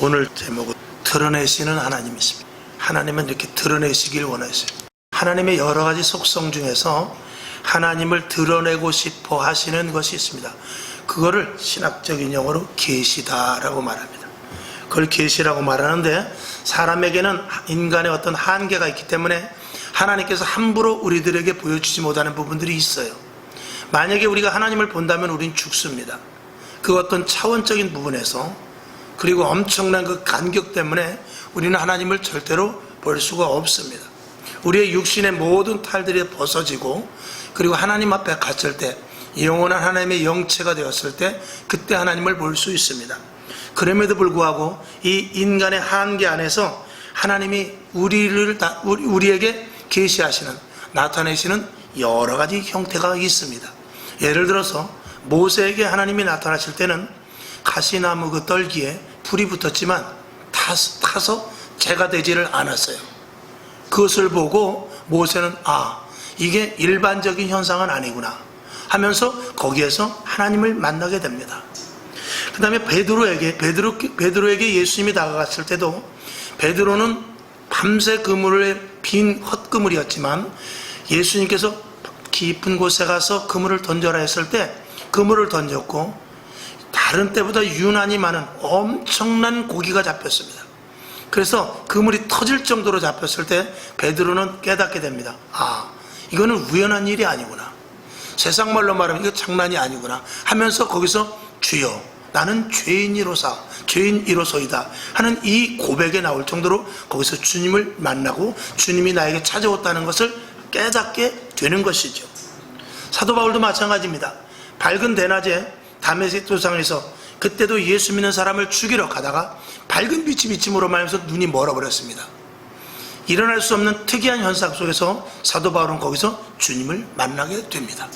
오늘 제목은 드러내시는 하나님이십니다. 하나님은 이렇게 드러내시길 원하세요. 하나님의 여러 가지 속성 중에서 하나님을 드러내고 싶어 하시는 것이 있습니다. 그거를 신학적인 용어로 계시다라고 말합니다. 그걸 계시라고 말하는데, 사람에게는 인간의 어떤 한계가 있기 때문에 하나님께서 함부로 우리들에게 보여주지 못하는 부분들이 있어요. 만약에 우리가 하나님을 본다면 우린 죽습니다. 그 어떤 차원적인 부분에서, 그리고 엄청난 그 간격 때문에 우리는 하나님을 절대로 볼 수가 없습니다. 우리의 육신의 모든 탈들이 벗어지고, 그리고 하나님 앞에 갔을 때, 영원한 하나님의 영체가 되었을 때 그때 하나님을 볼 수 있습니다. 그럼에도 불구하고 이 인간의 한계 안에서 하나님이 우리에게 계시하시는, 나타내시는 여러 가지 형태가 있습니다. 예를 들어서 모세에게 하나님이 나타나실 때는 가시나무 그 떨기에 불이 붙었지만 타서 재가 되지를 않았어요. 그것을 보고 모세는 이게 일반적인 현상은 아니구나 하면서 거기에서 하나님을 만나게 됩니다. 그 다음에 베드로에게 예수님이 다가갔을 때도, 베드로는 밤새 그물에 빈 헛그물이었지만 예수님께서 깊은 곳에 가서 그물을 던져라 했을 때 그물을 던졌고, 다른 때보다 유난히 많은 엄청난 고기가 잡혔습니다. 그래서 그물이 터질 정도로 잡혔을 때 베드로는 깨닫게 됩니다. 이거는 우연한 일이 아니구나, 세상 말로 말하면 이거 장난이 아니구나 하면서 거기서 주여 나는 죄인이로소이다 하는 이 고백에 나올 정도로 거기서 주님을 만나고 주님이 나에게 찾아왔다는 것을 깨닫게 되는 것이죠. 사도 바울도 마찬가지입니다. 밝은 대낮에 다메섹 도상에서 그때도 예수 믿는 사람을 죽이러 가다가 밝은 빛이 비침으로 말하면서 눈이 멀어버렸습니다. 일어날 수 없는 특이한 현상 속에서 사도 바울은 거기서 주님을 만나게 됩니다.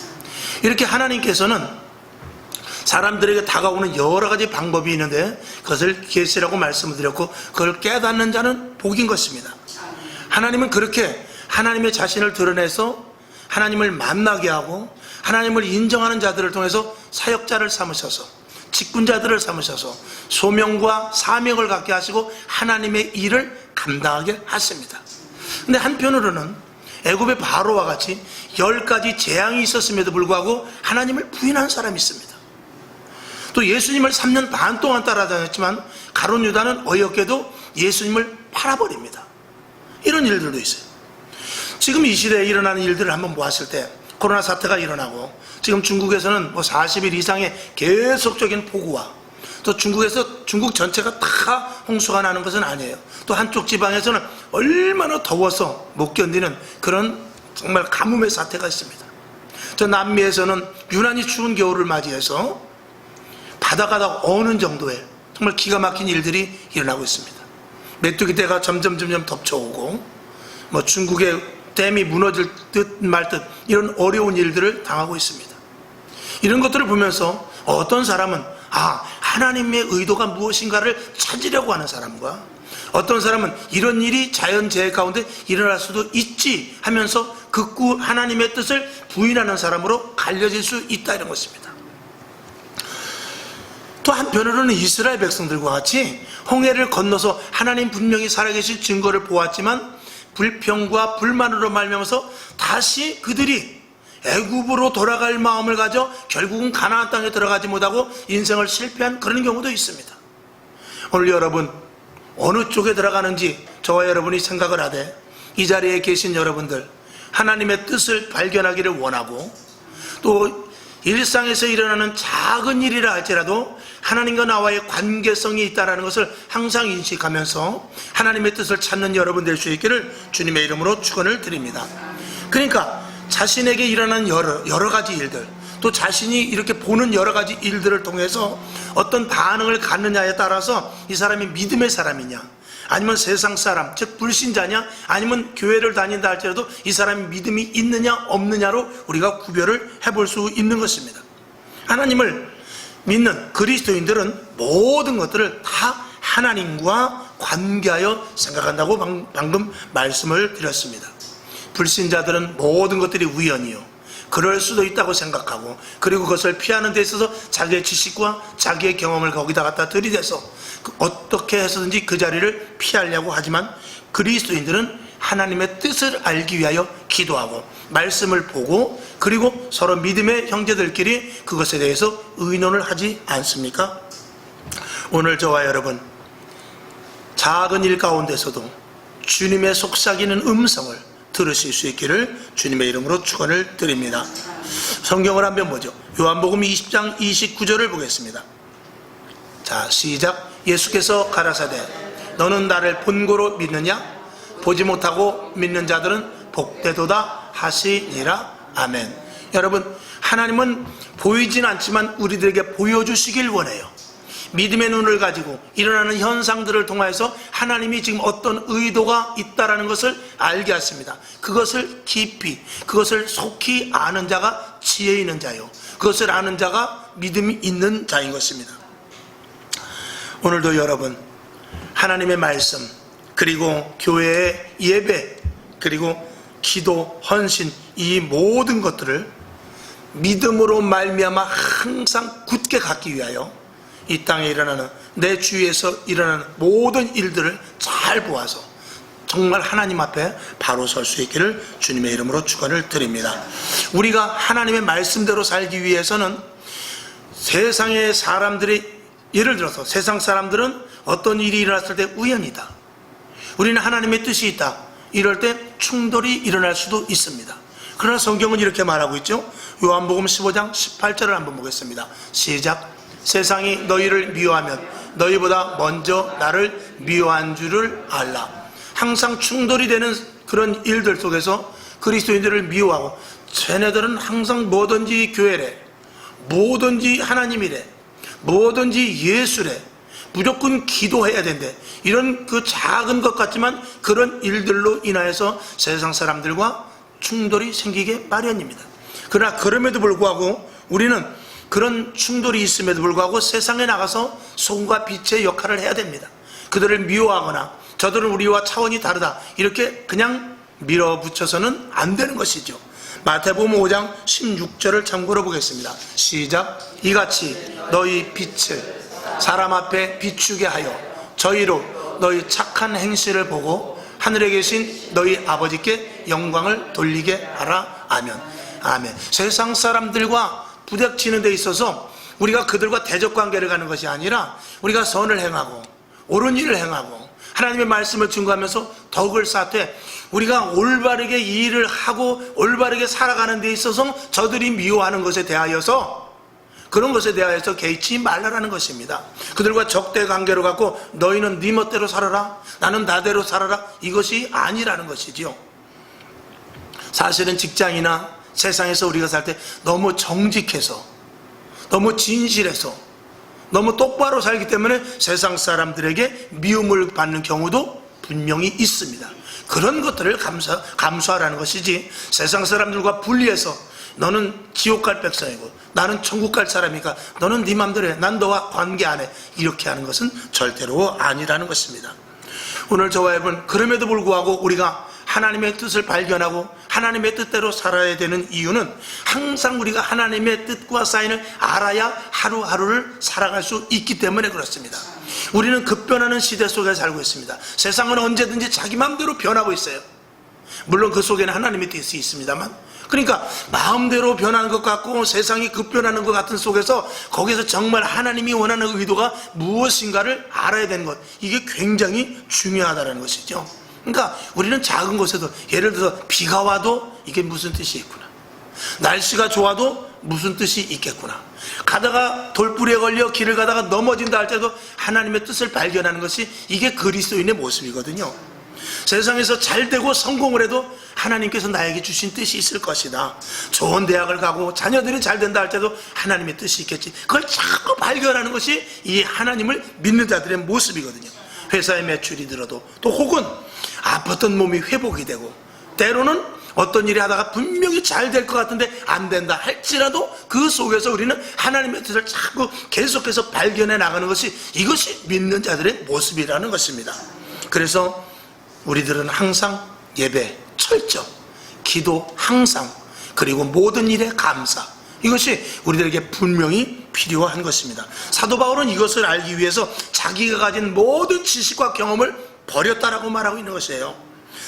이렇게 하나님께서는 사람들에게 다가오는 여러 가지 방법이 있는데 그것을 계시라고 말씀을 드렸고, 그걸 깨닫는 자는 복인 것입니다. 하나님은 그렇게 하나님의 자신을 드러내서 하나님을 만나게 하고, 하나님을 인정하는 자들을 통해서 사역자를 삼으셔서, 직분자들을 삼으셔서 소명과 사명을 갖게 하시고 하나님의 일을 감당하게 하십니다. 근데 한편으로는 애굽의 바로와 같이 10가지 재앙이 있었음에도 불구하고 하나님을 부인한 사람이 있습니다. 또 예수님을 3년 반 동안 따라다녔지만 가룟 유다는 어이없게도 예수님을 팔아버립니다. 이런 일들도 있어요. 지금 이 시대에 일어나는 일들을 한번 보았을 때, 코로나 사태가 일어나고 지금 중국에서는 40일 이상의 계속적인 폭우와, 또 중국 전체가 다 홍수가 나는 것은 아니에요. 또 한쪽 지방에서는 얼마나 더워서 못 견디는 그런 정말 가뭄의 사태가 있습니다. 저 남미에서는 유난히 추운 겨울을 맞이해서 바다가 어느 정도의 정말 기가 막힌 일들이 일어나고 있습니다. 메뚜기 떼가 점점 덮쳐오고, 중국의 댐이 무너질 듯 말 듯 이런 어려운 일들을 당하고 있습니다. 이런 것들을 보면서 어떤 사람은 하나님의 의도가 무엇인가를 찾으려고 하는 사람과, 어떤 사람은 이런 일이 자연재해 가운데 일어날 수도 있지 하면서 극구 하나님의 뜻을 부인하는 사람으로 갈려질 수 있다, 이런 것입니다. 또 한편으로는 이스라엘 백성들과 같이 홍해를 건너서 하나님 분명히 살아계실 증거를 보았지만 불평과 불만으로 말미암아서 다시 그들이 애굽으로 돌아갈 마음을 가져 결국은 가나안 땅에 들어가지 못하고 인생을 실패한 그런 경우도 있습니다. 오늘 여러분 어느 쪽에 들어가는지 저와 여러분이 생각을 하되, 이 자리에 계신 여러분들 하나님의 뜻을 발견하기를 원하고, 또 일상에서 일어나는 작은 일이라 할지라도 하나님과 나와의 관계성이 있다는 것을 항상 인식하면서 하나님의 뜻을 찾는 여러분 될 수 있기를 주님의 이름으로 축원을 드립니다. 그러니까 자신에게 일어나는 여러 가지 일들, 또 자신이 이렇게 보는 여러 가지 일들을 통해서 어떤 반응을 갖느냐에 따라서 이 사람이 믿음의 사람이냐, 아니면 세상 사람, 즉 불신자냐, 아니면 교회를 다닌다 할지라도 이 사람이 믿음이 있느냐 없느냐로 우리가 구별을 해볼 수 있는 것입니다. 하나님을 믿는 그리스도인들은 모든 것들을 다 하나님과 관계하여 생각한다고 방금 말씀을 드렸습니다. 불신자들은 모든 것들이 우연이요, 그럴 수도 있다고 생각하고, 그리고 그것을 피하는 데 있어서 자기의 지식과 자기의 경험을 거기다 갖다 들이대서 어떻게 해서든지 그 자리를 피하려고 하지만, 그리스도인들은 하나님의 뜻을 알기 위하여 기도하고 말씀을 보고, 그리고 서로 믿음의 형제들끼리 그것에 대해서 의논을 하지 않습니까? 오늘 저와 여러분, 작은 일 가운데서도 주님의 속삭이는 음성을 들으실 수 있기를 주님의 이름으로 축원을 드립니다. 성경을 한번 보죠. 요한복음 20장 29절을 보겠습니다. 자, 시작. 예수께서 가라사대 너는 나를 본고로 믿느냐? 보지 못하고 믿는 자들은 복되도다 하시니라. 아멘. 여러분, 하나님은 보이진 않지만 우리들에게 보여주시길 원해요. 믿음의 눈을 가지고 일어나는 현상들을 통해서 하나님이 지금 어떤 의도가 있다는 것을 알게 하십니다. 그것을 깊이, 그것을 속히 아는 자가 지혜 있는 자요, 그것을 아는 자가 믿음이 있는 자인 것입니다. 오늘도 여러분, 하나님의 말씀, 그리고 교회의 예배, 그리고 기도, 헌신, 이 모든 것들을 믿음으로 말미암아 항상 굳게 갖기 위하여 이 땅에 일어나는, 내 주위에서 일어나는 모든 일들을 잘 보아서 정말 하나님 앞에 바로 설 수 있기를 주님의 이름으로 축원을 드립니다. 우리가 하나님의 말씀대로 살기 위해서는 세상의 사람들이, 예를 들어서 세상 사람들은 어떤 일이 일어났을 때 우연이다, 우리는 하나님의 뜻이 있다, 이럴 때 충돌이 일어날 수도 있습니다. 그러나 성경은 이렇게 말하고 있죠. 요한복음 15장 18절을 한번 보겠습니다. 시작. 세상이 너희를 미워하면 너희보다 먼저 나를 미워한 줄을 알라. 항상 충돌이 되는 그런 일들 속에서 그리스도인들을 미워하고, 쟤네들은 항상 뭐든지 교회래, 뭐든지 하나님이래, 뭐든지 예수래, 무조건 기도해야 된대, 이런 그 작은 것 같지만 그런 일들로 인하여서 세상 사람들과 충돌이 생기게 마련입니다. 그러나 그럼에도 불구하고 우리는 그런 충돌이 있음에도 불구하고 세상에 나가서 소금과 빛의 역할을 해야 됩니다. 그들을 미워하거나 저들은 우리와 차원이 다르다 이렇게 그냥 밀어붙여서는 안 되는 것이죠. 마태복음 5장 16절을 참고로 보겠습니다. 시작. 이같이 너희 빛을 사람 앞에 비추게 하여 저희로 너희 착한 행실을 보고 하늘에 계신 너희 아버지께 영광을 돌리게 하라. 아멘. 아멘. 세상 사람들과 부닥치는 데 있어서 우리가 그들과 대적관계를 가는 것이 아니라 우리가 선을 행하고 옳은 일을 행하고 하나님의 말씀을 증거하면서 덕을 쌓되 우리가 올바르게 이 일을 하고 올바르게 살아가는 데 있어서 저들이 미워하는 것에 대하여서, 그런 것에 대하여서 개의치 말라라는 것입니다. 그들과 적대 관계로 갖고 너희는 네 멋대로 살아라, 나는 나대로 살아라, 이것이 아니라는 것이지요. 사실은 직장이나 세상에서 우리가 살 때 너무 정직해서, 너무 진실해서, 너무 똑바로 살기 때문에 세상 사람들에게 미움을 받는 경우도 분명히 있습니다. 그런 것들을 감수하라는 것이지, 세상 사람들과 분리해서 너는 지옥 갈 백성이고 나는 천국 갈 사람이니까 너는 네 맘대로 해, 난 너와 관계 안 해, 이렇게 하는 것은 절대로 아니라는 것입니다. 오늘 저와 여러분, 그럼에도 불구하고 우리가 하나님의 뜻을 발견하고 하나님의 뜻대로 살아야 되는 이유는 항상 우리가 하나님의 뜻과 사인을 알아야 하루하루를 살아갈 수 있기 때문에 그렇습니다. 우리는 급변하는 시대 속에 살고 있습니다. 세상은 언제든지 자기 마음대로 변하고 있어요. 물론 그 속에는 하나님의 뜻이 있습니다만, 그러니까 마음대로 변하는 것 같고 세상이 급변하는 것 같은 속에서 거기서 정말 하나님이 원하는 의도가 무엇인가를 알아야 되는 것, 이게 굉장히 중요하다는 것이죠. 그러니까 우리는 작은 곳에도, 예를 들어서 비가 와도 이게 무슨 뜻이 있구나, 날씨가 좋아도 무슨 뜻이 있겠구나, 가다가 돌부리에 걸려 길을 가다가 넘어진다 할 때도 하나님의 뜻을 발견하는 것이 이게 그리스도인의 모습이거든요. 세상에서 잘되고 성공을 해도 하나님께서 나에게 주신 뜻이 있을 것이다. 좋은 대학을 가고 자녀들이 잘된다 할 때도 하나님의 뜻이 있겠지. 그걸 자꾸 발견하는 것이 이 하나님을 믿는 자들의 모습이거든요. 회사의 매출이 들어도, 또 혹은 아팠던 몸이 회복이 되고, 때로는 어떤 일이 하다가 분명히 잘 될 것 같은데 안 된다 할지라도 그 속에서 우리는 하나님의 뜻을 자꾸 계속해서 발견해 나가는 것이, 이것이 믿는 자들의 모습이라는 것입니다. 그래서 우리들은 항상 예배 철저, 기도 항상, 그리고 모든 일에 감사. 이것이 우리들에게 분명히 필요한 것입니다. 사도 바울은 이것을 알기 위해서 자기가 가진 모든 지식과 경험을 버렸다라고 말하고 있는 것이에요.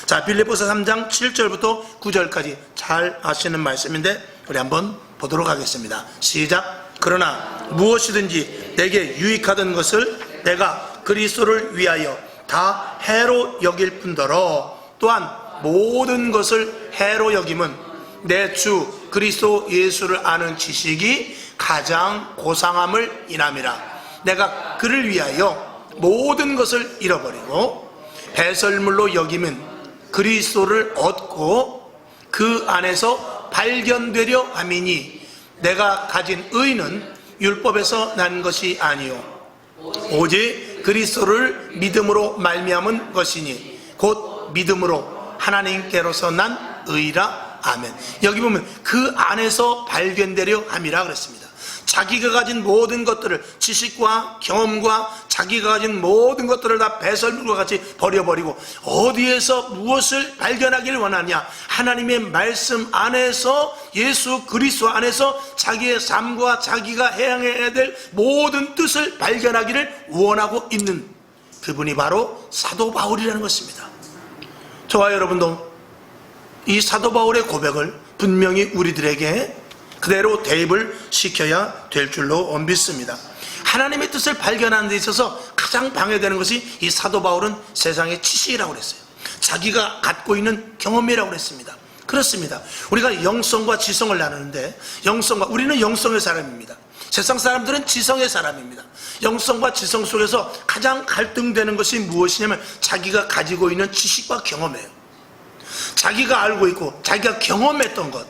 자, 빌립보서 3장 7절부터 9절까지 잘 아시는 말씀인데 우리 한번 보도록 하겠습니다. 시작. 그러나 무엇이든지 내게 유익하던 것을 내가 그리스도를 위하여 다 해로 여길 뿐더러 또한 모든 것을 해로 여김은 내 주 그리스도 예수를 아는 지식이 가장 고상함을 인함이라. 내가 그를 위하여 모든 것을 잃어버리고 배설물로 여기면 그리스도를 얻고 그 안에서 발견되려 함이니 내가 가진 의는 율법에서 난 것이 아니요 오직 그리스도를 믿음으로 말미암은 것이니 곧 믿음으로 하나님께로서 난 의라. 아멘. 여기 보면 그 안에서 발견되려 함이라 그랬습니다. 자기가 가진 모든 것들을, 지식과 경험과 자기가 가진 모든 것들을 다 배설물과 같이 버려버리고 어디에서 무엇을 발견하기를 원하냐? 하나님의 말씀 안에서, 예수 그리스도 안에서 자기의 삶과 자기가 행해야 될 모든 뜻을 발견하기를 원하고 있는 그분이 바로 사도 바울이라는 것입니다. 저와 여러분도 이 사도 바울의 고백을 분명히 우리들에게 그대로 대입을 시켜야 될 줄로 믿습니다. 하나님의 뜻을 발견하는 데 있어서 가장 방해되는 것이 이 사도 바울은 세상의 지식이라고 그랬어요. 자기가 갖고 있는 경험이라고 그랬습니다. 그렇습니다. 우리가 영성과 지성을 나누는데 우리는 영성의 사람입니다. 세상 사람들은 지성의 사람입니다. 영성과 지성 속에서 가장 갈등되는 것이 무엇이냐면 자기가 가지고 있는 지식과 경험이에요. 자기가 알고 있고 자기가 경험했던 것,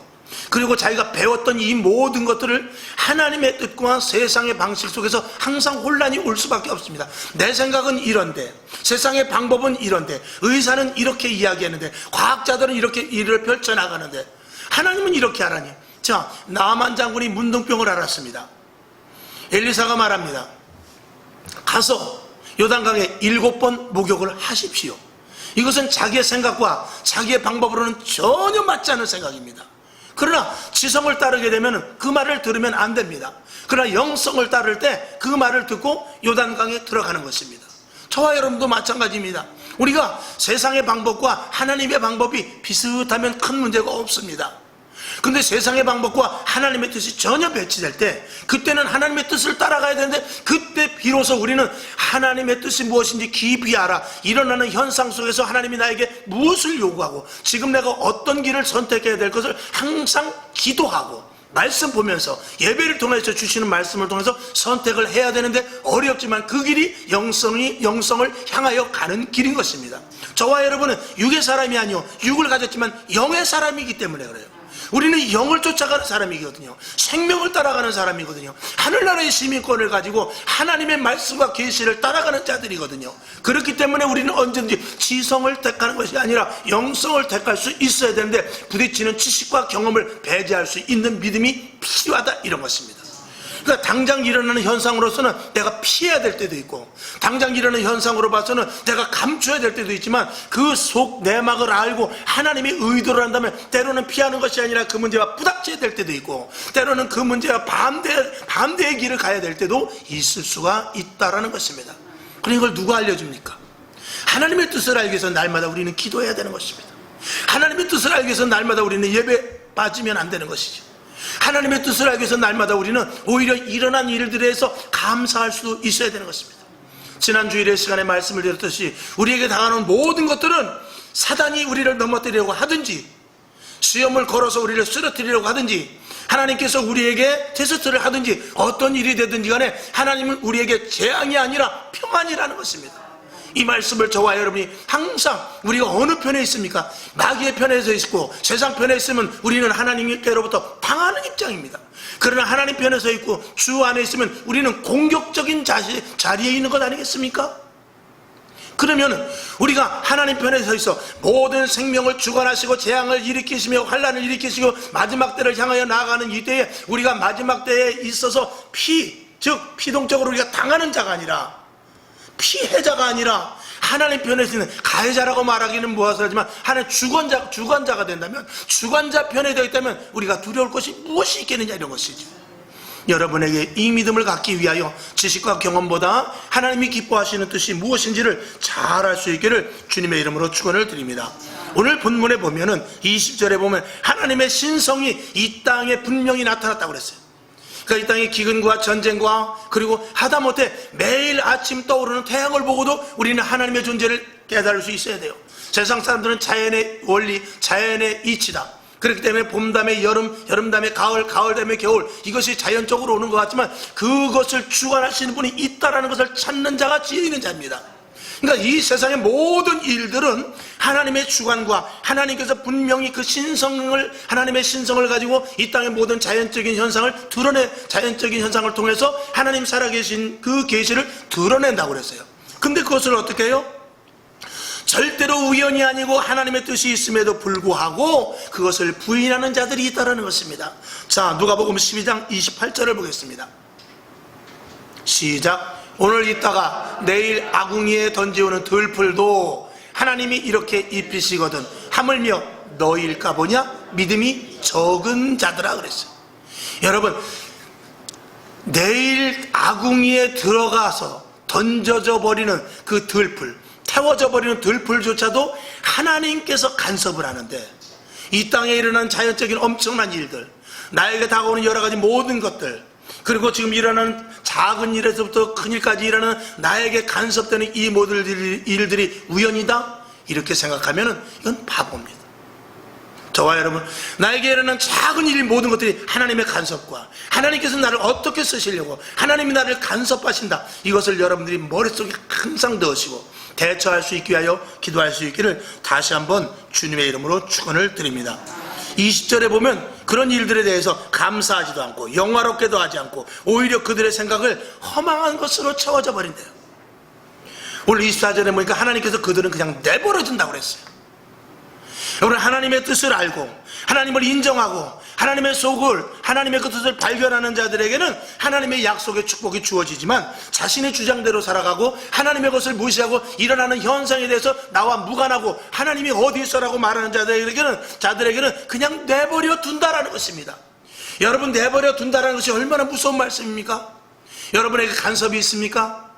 그리고 자기가 배웠던 이 모든 것들을 하나님의 뜻과 세상의 방식 속에서 항상 혼란이 올 수밖에 없습니다. 내 생각은 이런데, 세상의 방법은 이런데, 의사는 이렇게 이야기했는데, 과학자들은 이렇게 일을 펼쳐나가는데 하나님은 이렇게 하라니. 자, 나만 장군이 문둥병을 앓았습니다. 엘리사가 말합니다. 가서 요단강에 7번 목욕을 하십시오. 이것은 자기의 생각과 자기의 방법으로는 전혀 맞지 않는 생각입니다. 그러나 지성을 따르게 되면 그 말을 들으면 안 됩니다. 그러나 영성을 따를 때 그 말을 듣고 요단강에 들어가는 것입니다. 저와 여러분도 마찬가지입니다. 우리가 세상의 방법과 하나님의 방법이 비슷하면 큰 문제가 없습니다. 근데 세상의 방법과 하나님의 뜻이 전혀 배치될 때, 그때는 하나님의 뜻을 따라가야 되는데, 그때 비로소 우리는 하나님의 뜻이 무엇인지 깊이 알아. 일어나는 현상 속에서 하나님이 나에게 무엇을 요구하고 지금 내가 어떤 길을 선택해야 될 것을 항상 기도하고 말씀 보면서 예배를 통해서 주시는 말씀을 통해서 선택을 해야 되는데, 어렵지만 그 길이 영성을 향하여 가는 길인 것입니다. 저와 여러분은 육의 사람이 아니요 육을 가졌지만 영의 사람이기 때문에 그래요. 우리는 영을 쫓아가는 사람이거든요. 생명을 따라가는 사람이거든요. 하늘나라의 시민권을 가지고 하나님의 말씀과 계시를 따라가는 자들이거든요. 그렇기 때문에 우리는 언제든지 지성을 택하는 것이 아니라 영성을 택할 수 있어야 되는데, 부딪히는 지식과 경험을 배제할 수 있는 믿음이 필요하다, 이런 것입니다. 그러니까 당장 일어나는 현상으로서는 내가 피해야 될 때도 있고, 당장 일어나는 현상으로 봐서는 내가 감춰야 될 때도 있지만, 그 속 내막을 알고 하나님의 의도를 한다면 때로는 피하는 것이 아니라 그 문제와 부닥쳐야 될 때도 있고, 때로는 그 문제와 반대의 길을 가야 될 때도 있을 수가 있다라는 것입니다. 그럼 이걸 누가 알려줍니까? 하나님의 뜻을 알기 위해서 날마다 우리는 기도해야 되는 것입니다. 하나님의 뜻을 알기 위해서 날마다 우리는 예배 빠지면 안 되는 것이죠. 하나님의 뜻을 알기 위해서 날마다 우리는 오히려 일어난 일들에 대해서 감사할 수 있어야 되는 것입니다. 지난 주일의 시간에 말씀을 드렸듯이 우리에게 당하는 모든 것들은 사단이 우리를 넘어뜨리려고 하든지, 시험을 걸어서 우리를 쓰러뜨리려고 하든지, 하나님께서 우리에게 테스트를 하든지, 어떤 일이 되든지 간에 하나님은 우리에게 재앙이 아니라 평안이라는 것입니다. 이 말씀을 저와 여러분이 항상, 우리가 어느 편에 있습니까? 마귀의 편에 서 있고 세상 편에 있으면 우리는 하나님께로부터 당하는 입장입니다. 그러나 하나님 편에 서 있고 주 안에 있으면 우리는 공격적인 자리에 있는 것 아니겠습니까? 그러면 우리가 하나님 편에 서 있어 모든 생명을 주관하시고 재앙을 일으키시며 환난을 일으키시고 마지막 때를 향하여 나아가는 이때에, 우리가 마지막 때에 있어서 즉 피동적으로 우리가 당하는 자가 아니라, 피해자가 아니라 하나님 편에 있는 가해자라고 말하기는 무엇을 하지만 하나님 주관자가 된다면, 주관자 편에 되어 있다면 우리가 두려울 것이 무엇이 있겠느냐, 이런 것이죠. 여러분에게 이 믿음을 갖기 위하여 지식과 경험보다 하나님이 기뻐하시는 뜻이 무엇인지를 잘 알 수 있기를 주님의 이름으로 축원을 드립니다. 오늘 본문에 보면은 20절에 보면 하나님의 신성이 이 땅에 분명히 나타났다고 그랬어요. 그러니까 이 땅의 기근과 전쟁과 그리고 하다못해 매일 아침 떠오르는 태양을 보고도 우리는 하나님의 존재를 깨달을 수 있어야 돼요. 세상 사람들은 자연의 원리, 자연의 이치다. 그렇기 때문에 봄 다음에 여름, 여름 다음에 가을, 가을 다음에 겨울, 이것이 자연적으로 오는 것 같지만 그것을 주관하시는 분이 있다라는 것을 찾는 자가 지혜 있는 자입니다. 그러니까 이 세상의 모든 일들은 하나님의 주관과 하나님께서 분명히 그 신성을, 하나님의 신성을 가지고 이 땅의 모든 자연적인 현상을 자연적인 현상을 통해서 하나님 살아계신 그 계시를 드러낸다고 그랬어요. 근데 그것을 어떻게 해요? 절대로 우연이 아니고 하나님의 뜻이 있음에도 불구하고 그것을 부인하는 자들이 있다는 것입니다. 자, 누가복음 12장 28절을 보겠습니다. 시작. 오늘 있다가 내일 아궁이에 던지오는 들풀도 하나님이 이렇게 입히시거든 하물며 너희일까 보냐? 믿음이 적은 자들아 그랬어요. 여러분, 내일 아궁이에 들어가서 던져져 버리는 그 들풀, 태워져 버리는 들풀조차도 하나님께서 간섭을 하는데, 이 땅에 일어난 자연적인 엄청난 일들, 나에게 다가오는 여러 가지 모든 것들, 그리고 지금 일어나는 작은 일에서부터 큰 일까지 일어나는 나에게 간섭되는 이 모든 일들이 우연이다? 이렇게 생각하면 이건 바보입니다. 저와 여러분, 나에게 일어나는 작은 일 모든 것들이 하나님의 간섭과 하나님께서 나를 어떻게 쓰시려고 하나님이 나를 간섭하신다, 이것을 여러분들이 머릿속에 항상 넣으시고 대처할 수 있기 위하여 기도할 수 있기를 다시 한번 주님의 이름으로 축원을 드립니다. 20절에 보면 그런 일들에 대해서 감사하지도 않고 영화롭게도 하지 않고 오히려 그들의 생각을 허망한 것으로 채워져 버린대요. 오늘 24절에 보니까 하나님께서 그들은 그냥 내버려 둔다고 그랬어요. 여러분, 하나님의 뜻을 알고 하나님을 인정하고 하나님의 속을, 하나님의 그 뜻을 발견하는 자들에게는 하나님의 약속의 축복이 주어지지만 자신의 주장대로 살아가고 하나님의 것을 무시하고 일어나는 현상에 대해서 나와 무관하고 하나님이 어디 있어라고 말하는 자들에게는 그냥 내버려 둔다라는 것입니다. 여러분, 내버려 둔다라는 것이 얼마나 무서운 말씀입니까? 여러분에게 간섭이 있습니까?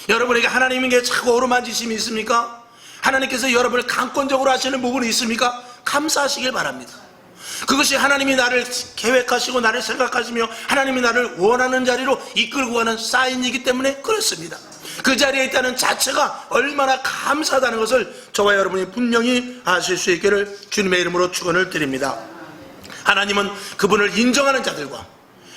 여러분에게 하나님에게 자꾸 어루만지심이 있습니까? 하나님께서 여러분을 강권적으로 하시는 부분이 있습니까? 감사하시길 바랍니다. 그것이 하나님이 나를 계획하시고 나를 생각하시며 하나님이 나를 원하는 자리로 이끌고 가는 사인이기 때문에 그렇습니다. 그 자리에 있다는 자체가 얼마나 감사하다는 것을 저와 여러분이 분명히 아실 수 있기를 주님의 이름으로 축원을 드립니다. 하나님은 그분을 인정하는 자들과,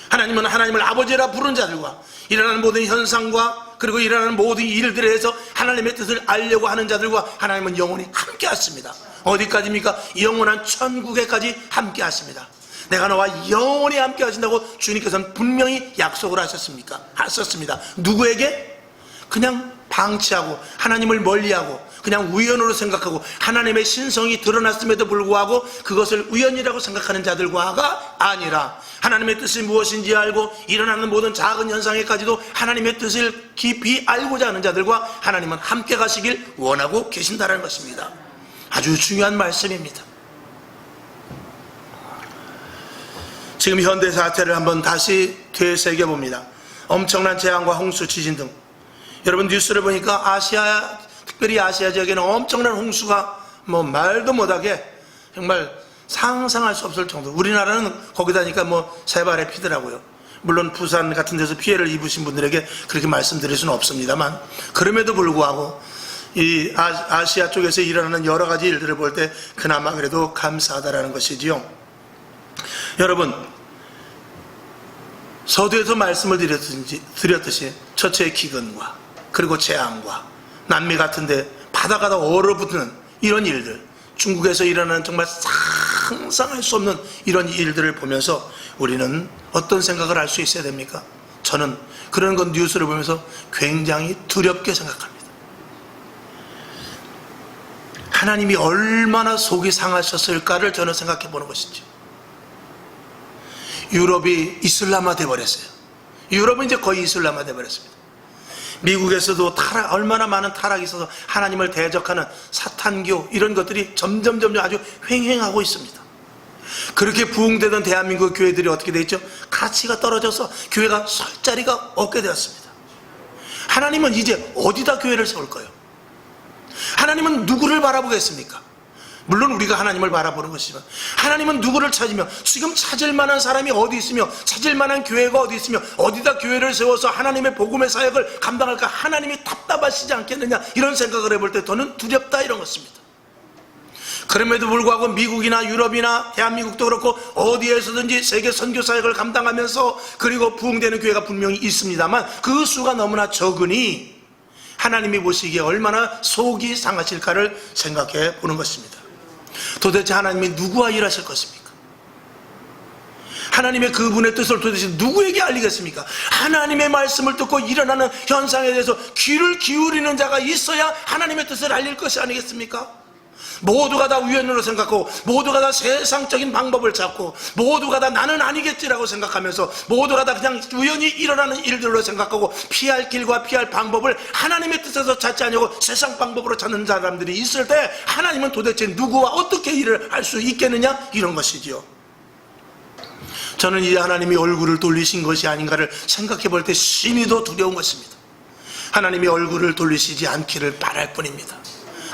하나님은 하나님을 아버지라 부르는 자들과, 일어나는 모든 현상과 그리고 일어나는 모든 일들에 대해서 하나님의 뜻을 알려고 하는 자들과 하나님은 영원히 함께 하십니다. 어디까지입니까? 영원한 천국에까지 함께 하십니다. 내가 너와 영원히 함께 하신다고 주님께서는 분명히 약속을 하셨습니다. 누구에게? 그냥 방치하고 하나님을 멀리하고 그냥 우연으로 생각하고 하나님의 신성이 드러났음에도 불구하고 그것을 우연이라고 생각하는 자들과가 아니라 하나님의 뜻이 무엇인지 알고 일어나는 모든 작은 현상에까지도 하나님의 뜻을 깊이 알고자 하는 자들과 하나님은 함께 가시길 원하고 계신다는 것입니다. 아주 중요한 말씀입니다. 지금 현대 사태를 한번 다시 되새겨봅니다. 엄청난 재앙과 홍수, 지진 등 여러분 뉴스를 보니까 특별히 아시아 지역에는 엄청난 홍수가 말도 못하게 정말 상상할 수 없을 정도. 우리나라는 거기다니까 세 발에 피더라고요. 물론 부산 같은 데서 피해를 입으신 분들에게 그렇게 말씀드릴 수는 없습니다만, 그럼에도 불구하고 이 아시아 쪽에서 일어나는 여러 가지 일들을 볼 때 그나마 그래도 감사하다라는 것이지요. 여러분, 서두에서 말씀을 드렸듯이 첫째 기근과 그리고 재앙과 남미 같은데 바다가 다 얼어붙는 이런 일들, 중국에서 일어나는 정말 상상할 수 없는 이런 일들을 보면서 우리는 어떤 생각을 할 수 있어야 됩니까? 저는 그런 건 뉴스를 보면서 굉장히 두렵게 생각합니다. 하나님이 얼마나 속이 상하셨을까를 저는 생각해 보는 것이죠. 유럽이 이슬람화 돼버렸어요. 유럽은 이제 거의 이슬람화 돼버렸습니다. 미국에서도 얼마나 많은 타락이 있어서 하나님을 대적하는 사탄교 이런 것들이 점점 아주 횡행하고 있습니다. 그렇게 부흥되던 대한민국 교회들이 어떻게 되었죠? 가치가 떨어져서 교회가 설 자리가 없게 되었습니다. 하나님은 이제 어디다 교회를 세울까요? 하나님은 누구를 바라보겠습니까? 물론 우리가 하나님을 바라보는 것이지만 하나님은 누구를 찾으며 지금 찾을 만한 사람이 어디 있으며 찾을 만한 교회가 어디 있으며 어디다 교회를 세워서 하나님의 복음의 사역을 감당할까 하나님이 답답하시지 않겠느냐 이런 생각을 해볼 때 저는 두렵다 이런 것입니다. 그럼에도 불구하고 미국이나 유럽이나 대한민국도 그렇고 어디에서든지 세계 선교 사역을 감당하면서 그리고 부흥되는 교회가 분명히 있습니다만 그 수가 너무나 적으니 하나님이 보시기에 얼마나 속이 상하실까를 생각해 보는 것입니다. 도대체 하나님이 누구와 일하실 것입니까? 하나님의 그분의 뜻을 도대체 누구에게 알리겠습니까? 하나님의 말씀을 듣고 일어나는 현상에 대해서 귀를 기울이는 자가 있어야 하나님의 뜻을 알릴 것이 아니겠습니까? 모두가 다 우연으로 생각하고 모두가 다 세상적인 방법을 찾고 모두가 다 나는 아니겠지라고 생각하면서 모두가 다 그냥 우연히 일어나는 일들로 생각하고 피할 길과 피할 방법을 하나님의 뜻에서 찾지 않냐고 세상 방법으로 찾는 사람들이 있을 때 하나님은 도대체 누구와 어떻게 일을 할 수 있겠느냐 이런 것이지요. 저는 이제 하나님이 얼굴을 돌리신 것이 아닌가를 생각해 볼 때 심히 더 두려운 것입니다. 하나님이 얼굴을 돌리시지 않기를 바랄 뿐입니다.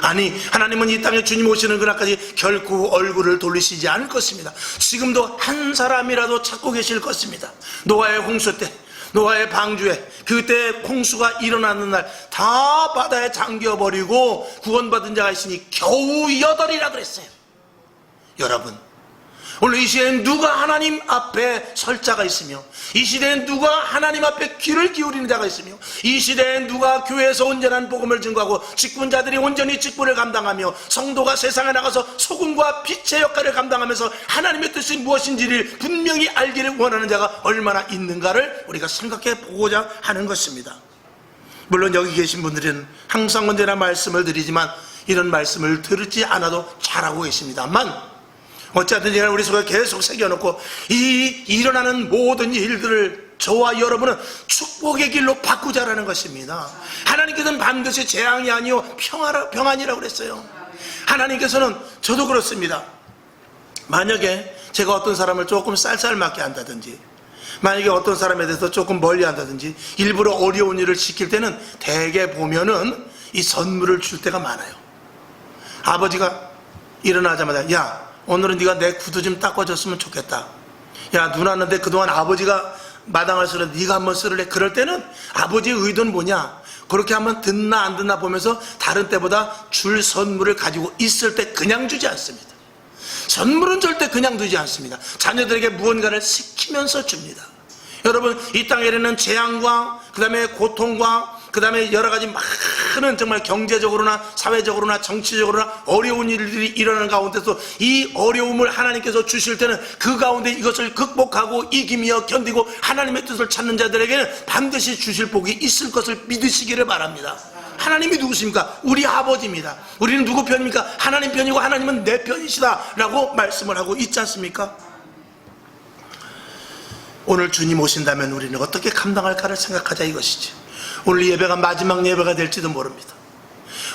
아니 하나님은 이 땅에 주님 오시는 그날까지 결코 얼굴을 돌리시지 않을 것입니다. 지금도 한 사람이라도 찾고 계실 것입니다. 노아의 홍수 때 노아의 방주에 그때 홍수가 일어나는 날 다 바다에 잠겨버리고 구원받은 자가 있으니 겨우 8이라 그랬어요. 여러분 오늘 이 시대엔 누가 하나님 앞에 설 자가 있으며 이 시대엔 누가 하나님 앞에 귀를 기울이는 자가 있으며 이 시대엔 누가 교회에서 온전한 복음을 증거하고 직분자들이 온전히 직분을 감당하며 성도가 세상에 나가서 소금과 빛의 역할을 감당하면서 하나님의 뜻이 무엇인지를 분명히 알기를 원하는 자가 얼마나 있는가를 우리가 생각해 보고자 하는 것입니다. 물론 여기 계신 분들은 항상 언제나 말씀을 드리지만 이런 말씀을 들지 않아도 잘하고 계십니다만 어쨌든지 우리 속에 계속 새겨놓고 이 일어나는 모든 일들을 저와 여러분은 축복의 길로 바꾸자라는 것입니다. 하나님께서는 반드시 재앙이 아니요 평안이라고 그랬어요. 하나님께서는 저도 그렇습니다. 만약에 제가 어떤 사람을 조금 쌀쌀맞게 한다든지 만약에 어떤 사람에 대해서 조금 멀리 한다든지 일부러 어려운 일을 시킬 때는 대개 보면은 이 선물을 줄 때가 많아요. 아버지가 일어나자마자 야 오늘은 네가 내 구두 좀 닦아줬으면 좋겠다. 야 눈 왔는데 그동안 아버지가 마당을 쓸어 네가 한번 쓸래. 그럴 때는 아버지의 의도는 뭐냐 그렇게 하면 듣나 안 듣나 보면서 다른 때보다 줄 선물을 가지고 있을 때 그냥 주지 않습니다. 선물은 절대 그냥 두지 않습니다. 자녀들에게 무언가를 시키면서 줍니다. 여러분 이 땅에는 재앙과 그 다음에 고통과 그 다음에 여러 가지 많은 정말 경제적으로나 사회적으로나 정치적으로나 어려운 일들이 일어나는 가운데서 이 어려움을 하나님께서 주실 때는 그 가운데 이것을 극복하고 이기며 견디고 하나님의 뜻을 찾는 자들에게는 반드시 주실 복이 있을 것을 믿으시기를 바랍니다. 하나님이 누구십니까? 우리 아버지입니다. 우리는 누구 편입니까? 하나님 편이고 하나님은 내 편이시다 라고 말씀을 하고 있지 않습니까? 오늘 주님 오신다면 우리는 어떻게 감당할까를 생각하자 이것이지. 오늘 예배가 마지막 예배가 될지도 모릅니다.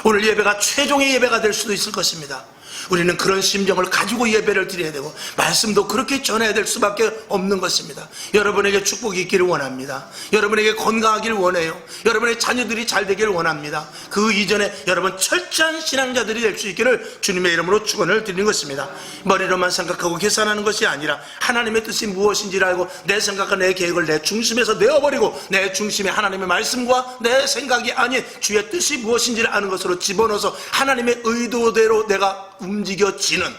오늘 예배가 최종의 예배가 될 수도 있을 것입니다. 우리는 그런 심정을 가지고 예배를 드려야 되고 말씀도 그렇게 전해야 될 수밖에 없는 것입니다. 여러분에게 축복이 있기를 원합니다. 여러분에게 건강하기를 원해요. 여러분의 자녀들이 잘 되기를 원합니다. 그 이전에 여러분 철저한 신앙자들이 될 수 있기를 주님의 이름으로 축원을 드리는 것입니다. 머리로만 생각하고 계산하는 것이 아니라 하나님의 뜻이 무엇인지를 알고 내 생각과 내 계획을 내 중심에서 내어버리고 내 중심에 하나님의 말씀과 내 생각이 아닌 주의 뜻이 무엇인지를 아는 것으로 집어넣어서 하나님의 의도대로 내가 움직여지는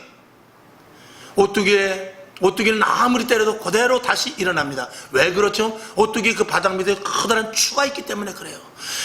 오뚜기는 아무리 때려도 그대로 다시 일어납니다. 왜 그렇죠? 오뚜기 그 바닥 밑에 커다란 추가 있기 때문에 그래요.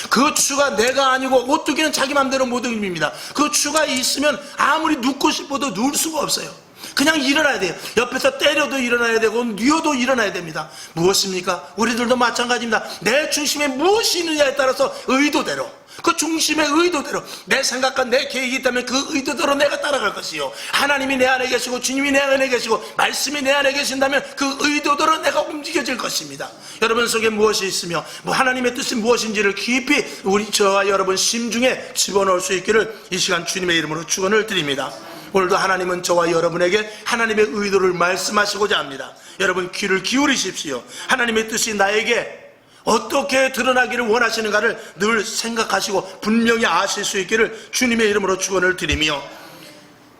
그 추가 내가 아니고 오뚜기는 자기 맘대로 못 움직입니다. 그 추가 있으면 아무리 눕고 싶어도 누울 수가 없어요. 그냥 일어나야 돼요. 옆에서 때려도 일어나야 되고 뉘어도 일어나야 됩니다. 무엇입니까? 우리들도 마찬가지입니다. 내 중심에 무엇이 있느냐에 따라서 의도대로, 그 중심의 의도대로, 내 생각과 내 계획이 있다면 그 의도대로 내가 따라갈 것이요, 하나님이 내 안에 계시고 주님이 내 안에 계시고 말씀이 내 안에 계신다면 그 의도대로 내가 움직여질 것입니다. 여러분 속에 무엇이 있으며 하나님의 뜻이 무엇인지를 깊이 저와 여러분 심중에 집어넣을 수 있기를 이 시간 주님의 이름으로 축원을 드립니다. 오늘도 하나님은 저와 여러분에게 하나님의 의도를 말씀하시고자 합니다. 여러분 귀를 기울이십시오. 하나님의 뜻이 나에게 어떻게 드러나기를 원하시는가를 늘 생각하시고 분명히 아실 수 있기를 주님의 이름으로 축원을 드리며,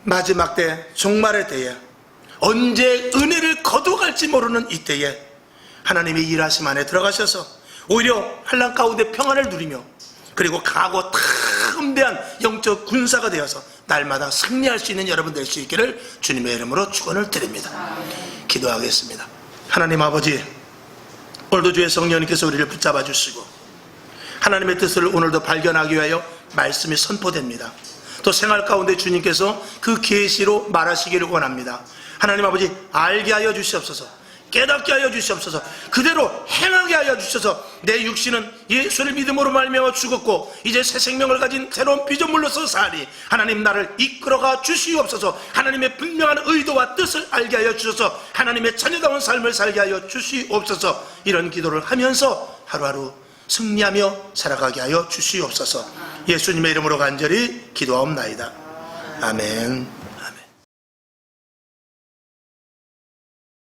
마지막 때, 종말의 때에, 언제 은혜를 거둬갈지 모르는 이때에 하나님의 일하심 안에 들어가셔서 오히려 환난 가운데 평안을 누리며, 그리고 강하고 탁은대한 영적 군사가 되어서 날마다 승리할 수 있는 여러분 될 수 있기를 주님의 이름으로 축원을 드립니다. 기도하겠습니다. 하나님 아버지, 오늘도 주의 성령님께서 우리를 붙잡아 주시고 하나님의 뜻을 오늘도 발견하기 위하여 말씀이 선포됩니다. 또 생활 가운데 주님께서 그 계시로 말하시기를 원합니다. 하나님 아버지, 알게 하여 주시옵소서, 깨닫게 하여 주시옵소서, 그대로 행하게 하여 주셔서 내 육신은 예수를 믿음으로 말미암아 죽었고 이제 새 생명을 가진 새로운 피조물로서 사니 하나님 나를 이끌어가 주시옵소서. 하나님의 분명한 의도와 뜻을 알게 하여 주셔서 하나님의 자녀다운 삶을 살게 하여 주시옵소서. 이런 기도를 하면서 하루하루 승리하며 살아가게 하여 주시옵소서. 예수님의 이름으로 간절히 기도하옵나이다. 아멘.